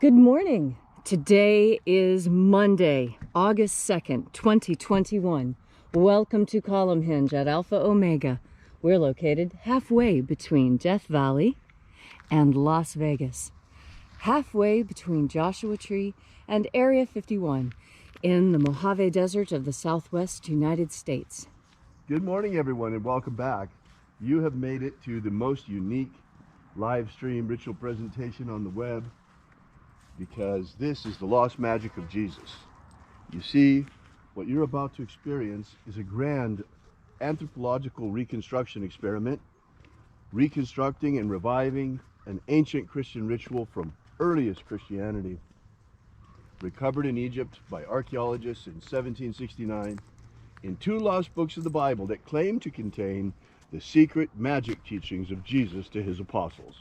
Good morning. Today is Monday, August 2nd, 2021. Welcome to Column Hinge at Alpha Omega. We're located halfway between Death Valley and Las Vegas. Halfway between Joshua Tree and Area 51 in the Mojave Desert of the Southwest United States. Good morning, everyone, and welcome back. You have made it to the most unique live stream ritual presentation on the web, because this is the lost magic of Jesus. You see, what you're about to experience is a grand anthropological reconstruction experiment, reconstructing and reviving an ancient Christian ritual from earliest Christianity, recovered in Egypt by archaeologists in 1769 in two lost books of the Bible that claim to contain the secret magic teachings of Jesus to his apostles.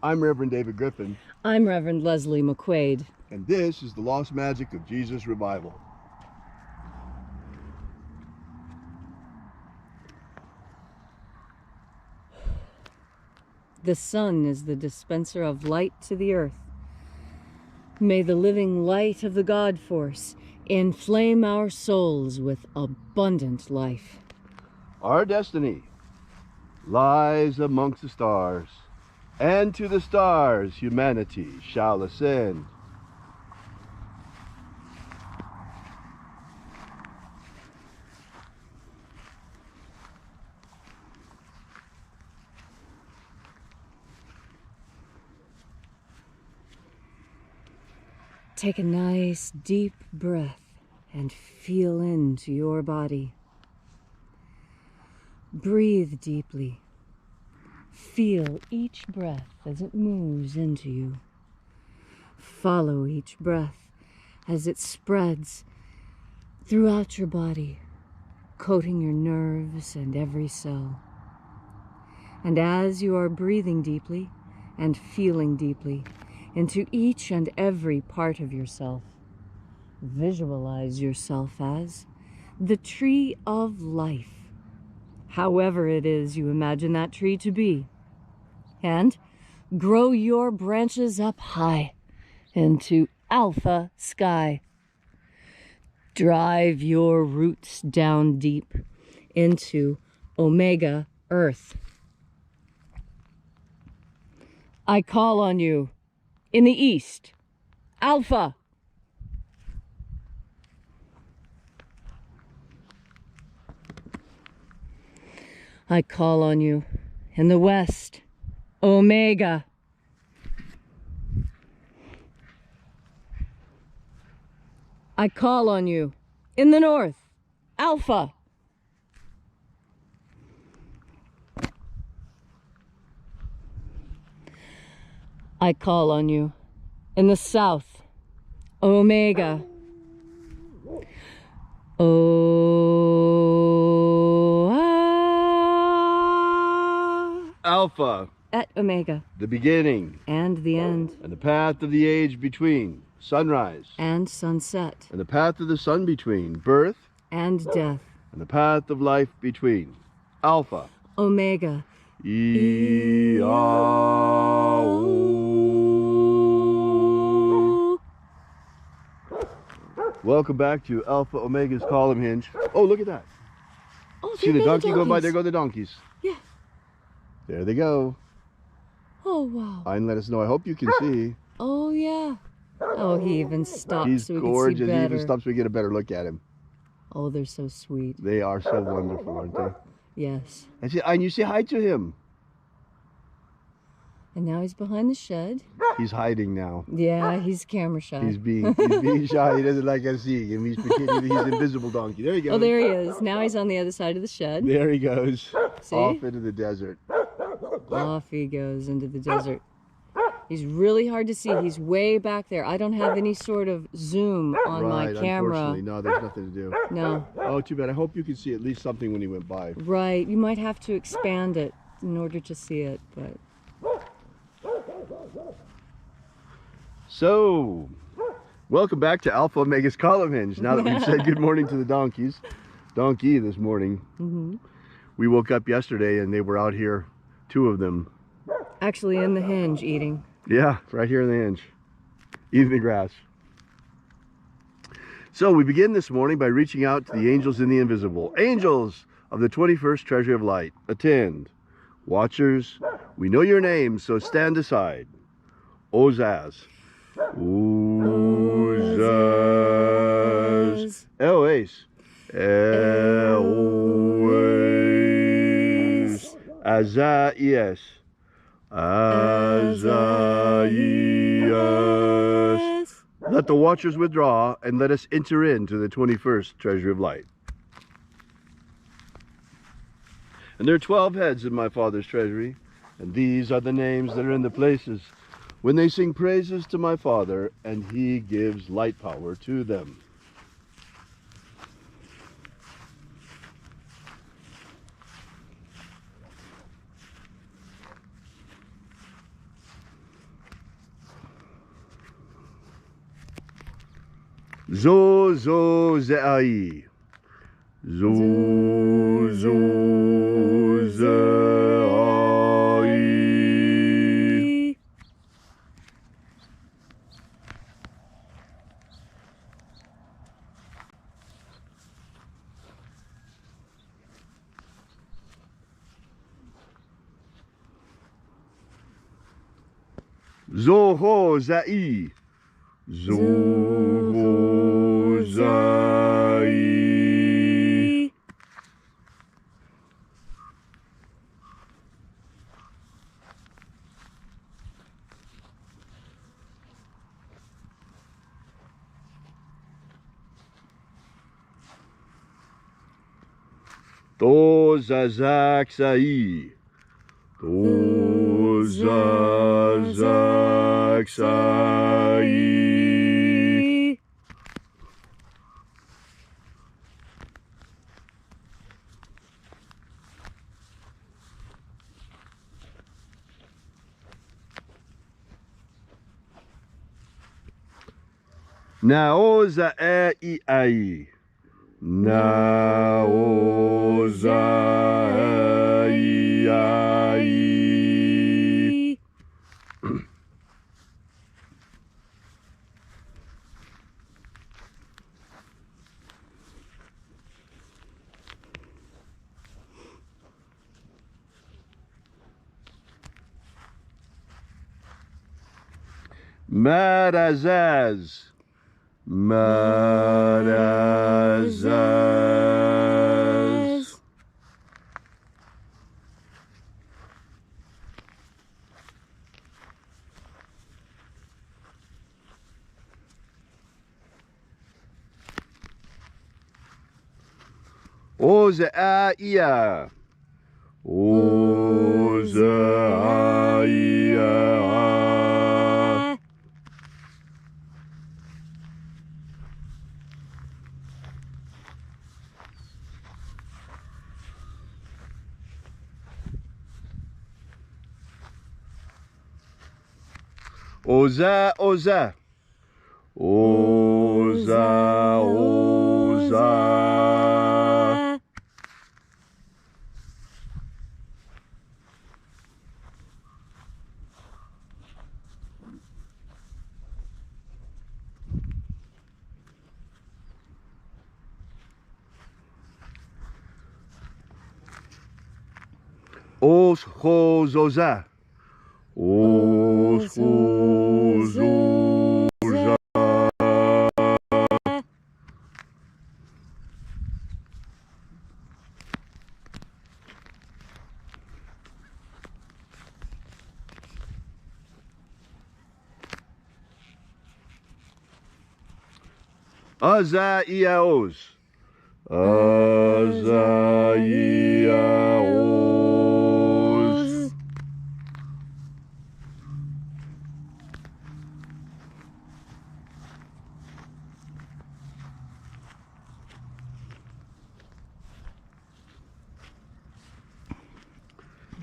I'm Reverend David Griffin. I'm Reverend Leslie McQuade. And this is the Lost Magic of Jesus Revival. The sun is the dispenser of light to the earth. May the living light of the God Force inflame our souls with abundant life. Our destiny lies amongst the stars, and to the stars humanity shall ascend. Take a nice deep breath and feel into your body. Breathe deeply. Feel each breath as it moves into you. Follow each breath as it spreads throughout your body, coating your nerves and every cell. And as you are breathing deeply and feeling deeply into each and every part of yourself, visualize yourself as the tree of life, however it is you imagine that tree to be, and grow your branches up high into alpha sky. Drive your roots down deep into omega earth. I call on you in the east, alpha. I call on you in the west, omega. I call on you in the north, alpha. I call on you in the south, omega. Alpha, at omega, the beginning and the end, and the path of the age between, sunrise and sunset, and the path of the sun between, birth and death, and the path of life between, alpha, omega. Welcome back to Alpha Omega's Column Hinge. Oh, look at that. Oh, see the donkey going by? There go the donkeys. Yeah. There they go. Oh, wow. And let us know. I hope you can see. Oh, yeah. Oh, he even stops. He's so we gorgeous. can see better. He even stops so we get a better look at him. Oh, they're so sweet. They are so wonderful, aren't they? Yes. And you say hi to him. And now he's behind the shed. He's hiding now. Yeah, he's camera shy. He's being shy. He doesn't like us seeing him. He's pretending he's invisible donkey. There he goes. Oh, there he is. Now he's on the other side of the shed. There he goes. See? Off into the desert. Off he goes into the desert. He's really hard to see. He's way back there. I don't have any sort of zoom on my camera. Unfortunately, no, there's nothing to do. No. Oh, too bad. I hope you can see at least something when he went by. Right. You might have to expand it in order to see it, but... So, welcome back to Alpha Omega's Column Hinge. Now that we've said good morning to the donkeys, donkey this morning, we woke up yesterday and they were out here, two of them. Actually in the hinge eating. Yeah, right here in the hinge. eating the grass. So we begin this morning by reaching out to the angels in the invisible. Angels of the 21st treasury of light, attend. Watchers, we know your names, so stand aside. Ozaz. Ozaz. Eloes. Eloes. Azaias. Azaias. Let the watchers withdraw and let us enter into the 21st treasury of light. And there are 12 heads in my Father's treasury, and these are the names that are in the places when they sing praises to my Father, and he gives light power to them. Zo zo ze'ai. Zo zo ze'ai. Zo ho za'i. Zo ho za'i. To zazak sa'i. To zazak sa'i. Naoza e ai. Naoza e ai. Marazaz. Marazaz. Ozaia. Ozaia. Oza, oza. Oza, oza. Os hozoza. Os hozoza. Azaiaos. Azaiaos.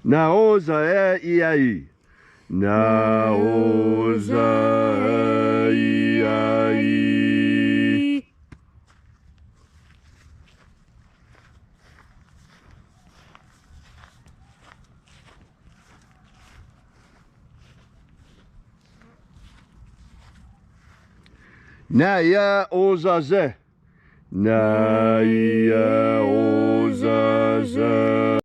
Naoza e ai. Naoza e ai. Naya ozaze. Naya ozaze.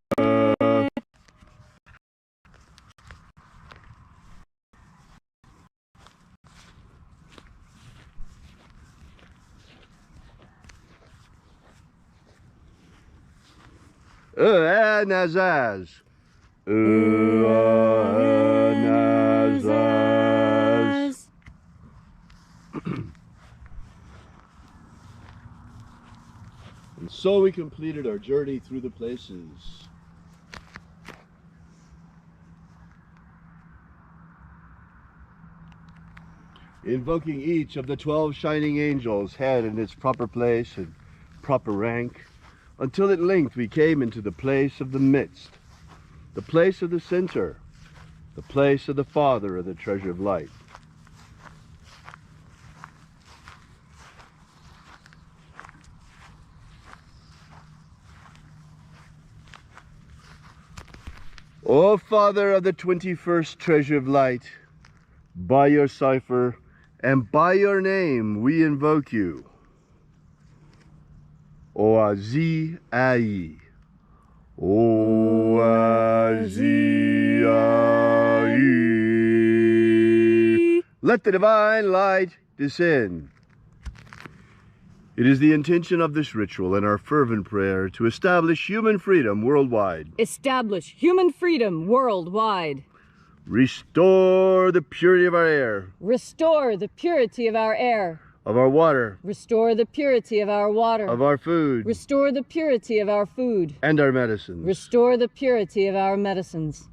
Nazaz. Nazaz. And so we completed our journey through the places. Invoking each of the 12 shining angels head in its proper place and proper rank, until at length we came into the place of the midst, the place of the center, the place of the Father of the treasure of light. O Father of the 21st treasure of light, by your cipher and by your name we invoke you. Oazi Ai. Oazi Ai. Let the divine light descend. It is the intention of this ritual and our fervent prayer to establish human freedom worldwide. Establish human freedom worldwide. Restore the purity of our air. Restore the purity of our air. Of our water. Restore the purity of our water. Of our food. Restore the purity of our food. And our medicines. Restore the purity of our medicines.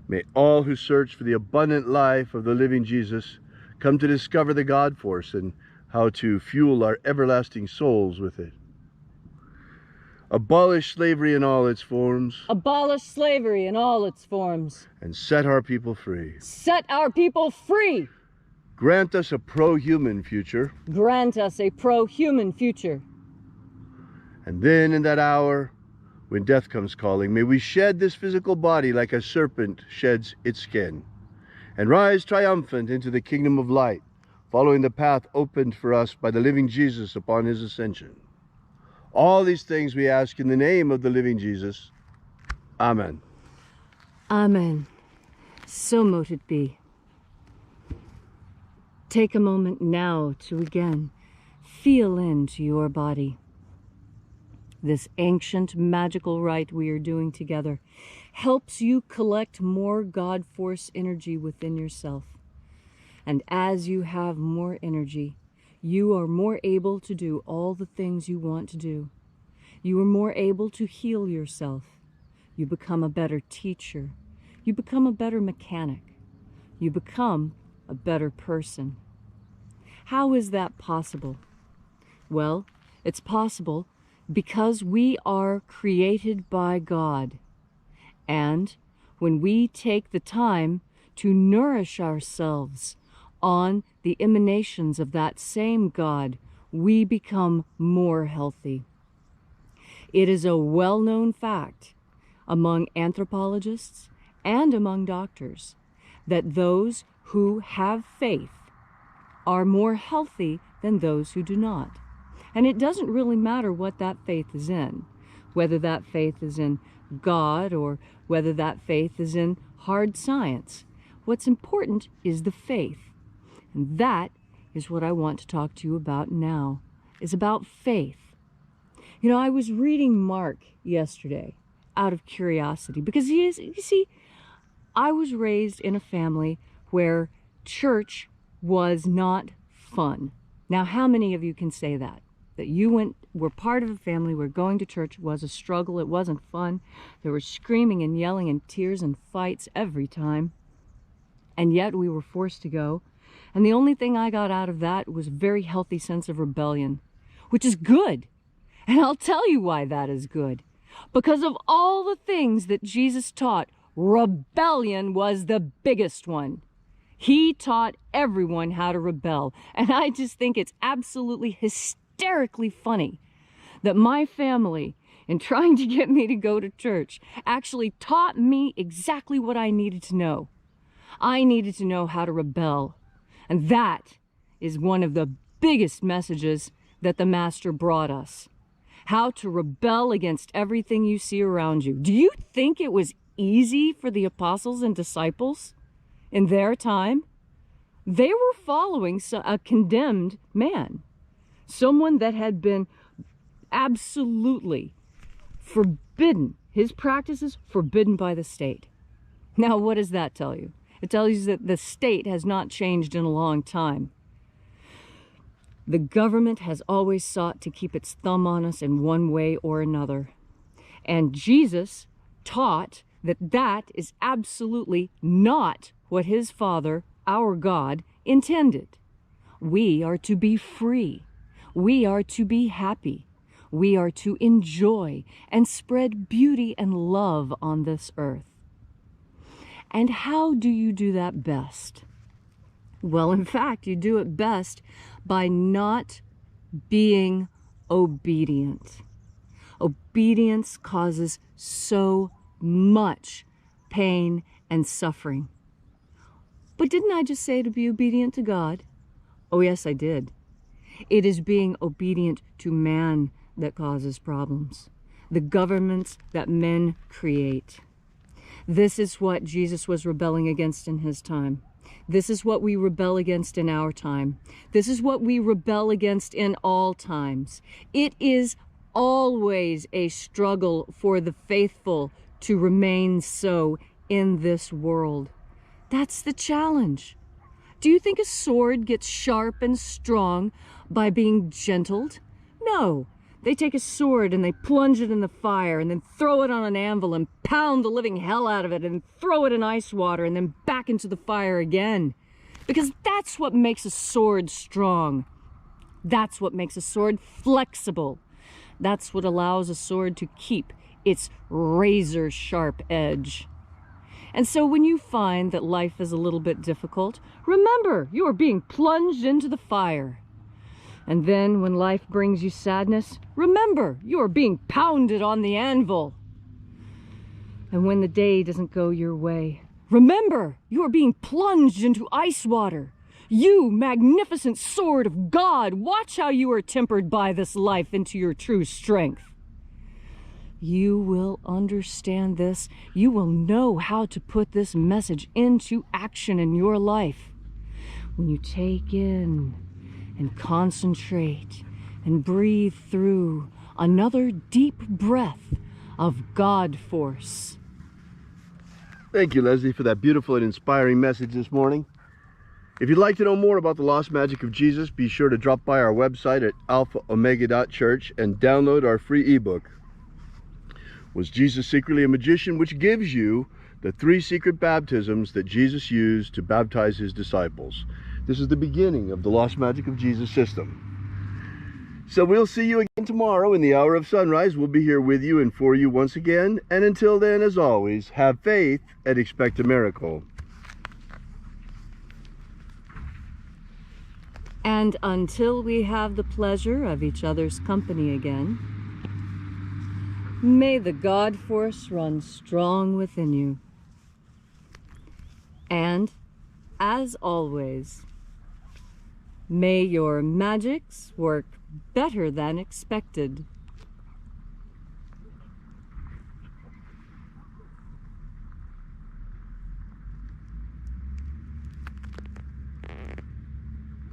May all who search for the abundant life of the living Jesus come to discover the God force and how to fuel our everlasting souls with it. Abolish slavery in all its forms. Abolish slavery in all its forms. And set our people free. Set our people free. Grant us a pro-human future. Grant us a pro-human future. And then in that hour, when death comes calling, may we shed this physical body like a serpent sheds its skin, and rise triumphant into the kingdom of light, following the path opened for us by the living Jesus upon his ascension. All these things we ask in the name of the living Jesus. Amen. Amen. So mote it be. Take a moment now to again feel into your body. This ancient magical rite we are doing together helps you collect more God force energy within yourself. And as you have more energy, you are more able to do all the things you want to do. You are more able to heal yourself. You become a better teacher. You become a better mechanic. You become a better person. How is that possible? Well, it's possible because we are created by God. And when we take the time to nourish ourselves on the emanations of that same God, we become more healthy. It is a well-known fact among anthropologists and among doctors that those who have faith are more healthy than those who do not. And it doesn't really matter what that faith is in, whether that faith is in God or whether that faith is in hard science. What's important is the faith. And that is what I want to talk to you about now, is about faith. You know, I was reading Mark yesterday out of curiosity because you see, I was raised in a family where church was not fun. Now, how many of you can say that? That you were part of a family where going to church was a struggle, it wasn't fun. There was screaming and yelling and tears and fights every time. And yet we were forced to go. And the only thing I got out of that was a very healthy sense of rebellion, which is good. And I'll tell you why that is good. Because of all the things that Jesus taught, rebellion was the biggest one. He taught everyone how to rebel. And I just think it's absolutely hysterically funny that my family, in trying to get me to go to church, actually taught me exactly what I needed to know. I needed to know how to rebel. And that is one of the biggest messages that the Master brought us. How to rebel against everything you see around you. Do you think it was easy for the apostles and disciples in their time? They were following a condemned man. Someone that had been absolutely forbidden. His practices forbidden by the state. Now, what does that tell you? It tells you that the state has not changed in a long time. The government has always sought to keep its thumb on us in one way or another. And Jesus taught that that is absolutely not what his Father, our God, intended. We are to be free. We are to be happy. We are to enjoy and spread beauty and love on this earth. And how do you do that best? Well, in fact, you do it best by not being obedient. Obedience causes so much pain and suffering. But didn't I just say to be obedient to God? Oh, yes, I did. It is being obedient to man that causes problems. The governments that men create. This is what Jesus was rebelling against in his time. This is what we rebel against in our time. This is what we rebel against in all times. It is always a struggle for the faithful to remain so in this world. That's the challenge. Do you think a sword gets sharp and strong by being gentled? No. They take a sword and they plunge it in the fire and then throw it on an anvil and pound the living hell out of it and throw it in ice water and then back into the fire again. Because that's what makes a sword strong. That's what makes a sword flexible. That's what allows a sword to keep its razor sharp edge. And so when you find that life is a little bit difficult, remember you are being plunged into the fire. And then when life brings you sadness, remember you are being pounded on the anvil. And when the day doesn't go your way, remember you are being plunged into ice water. You, magnificent sword of God, watch how you are tempered by this life into your true strength. You will understand this. You will know how to put this message into action in your life. When you take in and concentrate and breathe through another deep breath of God force. Thank you, Leslie, for that beautiful and inspiring message this morning. If you'd like to know more about the lost magic of Jesus, be sure to drop by our website at alphaomega.church and download our free ebook, Was Jesus Secretly a Magician?, which gives you the 3 secret baptisms that Jesus used to baptize his disciples. This is the beginning of the Lost Magic of Jesus system. So we'll see you again tomorrow in the hour of sunrise. We'll be here with you and for you once again. And until then, as always, have faith and expect a miracle. And until we have the pleasure of each other's company again, may the God force run strong within you. And, as always, may your magics work better than expected.